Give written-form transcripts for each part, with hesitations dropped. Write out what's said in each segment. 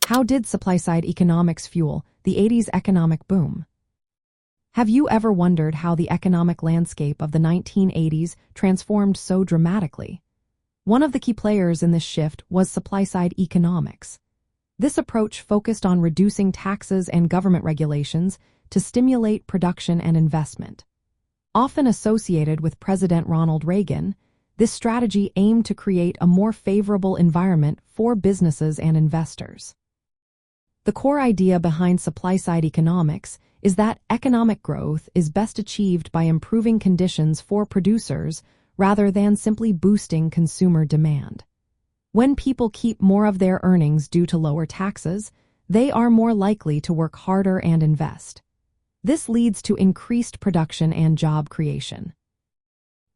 How did supply-side economics fuel the 80s economic boom? Have you ever wondered how the economic landscape of the 1980s transformed so dramatically? One of the key players in this shift was supply-side economics. This approach focused on reducing taxes and government regulations to stimulate production and investment. Often associated with President Ronald Reagan, this strategy aimed to create a more favorable environment for businesses and investors. The core idea behind supply-side economics is that economic growth is best achieved by improving conditions for producers rather than simply boosting consumer demand. When people keep more of their earnings due to lower taxes, they are more likely to work harder and invest. This leads to increased production and job creation.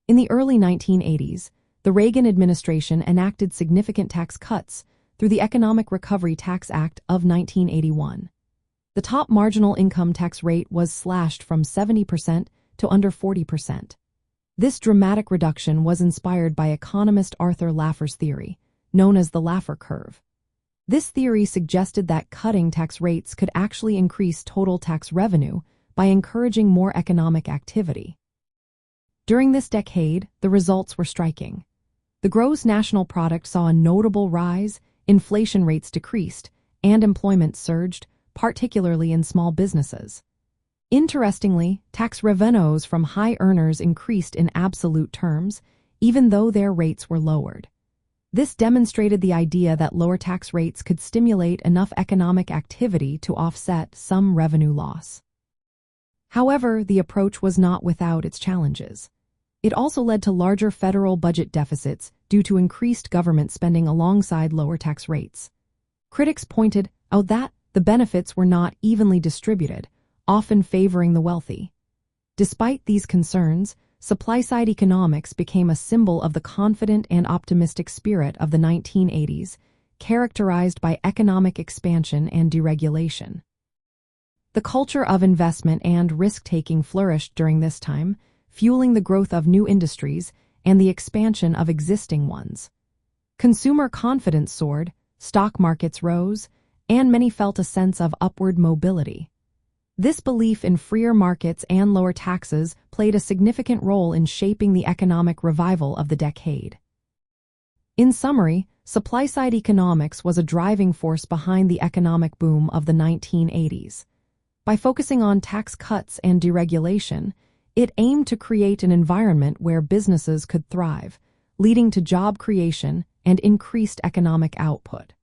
In the early 1980s, the Reagan administration enacted significant tax cuts through the Economic Recovery Tax Act of 1981. The top marginal income tax rate was slashed from 70% to under 40%. This dramatic reduction was inspired by economist Arthur Laffer's theory, known as the Laffer Curve. This theory suggested that cutting tax rates could actually increase total tax revenue by encouraging more economic activity. During this decade, the results were striking. The gross national product saw a notable rise, inflation rates decreased, and employment surged, particularly in small businesses. Interestingly, tax revenues from high earners increased in absolute terms, even though their rates were lowered. This demonstrated the idea that lower tax rates could stimulate enough economic activity to offset some revenue loss. However, the approach was not without its challenges. It also led to larger federal budget deficits due to increased government spending alongside lower tax rates. Critics pointed out that the benefits were not evenly distributed, often favoring the wealthy. Despite these concerns, supply-side economics became a symbol of the confident and optimistic spirit of the 1980s, characterized by economic expansion and deregulation. The culture of investment and risk-taking flourished during this time, fueling the growth of new industries and the expansion of existing ones. Consumer confidence soared, stock markets rose, and many felt a sense of upward mobility. This belief in freer markets and lower taxes played a significant role in shaping the economic revival of the decade. In summary, supply-side economics was a driving force behind the economic boom of the 1980s. By focusing on tax cuts and deregulation, it aimed to create an environment where businesses could thrive, leading to job creation and increased economic output.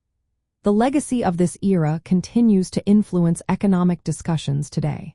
The legacy of this era continues to influence economic discussions today.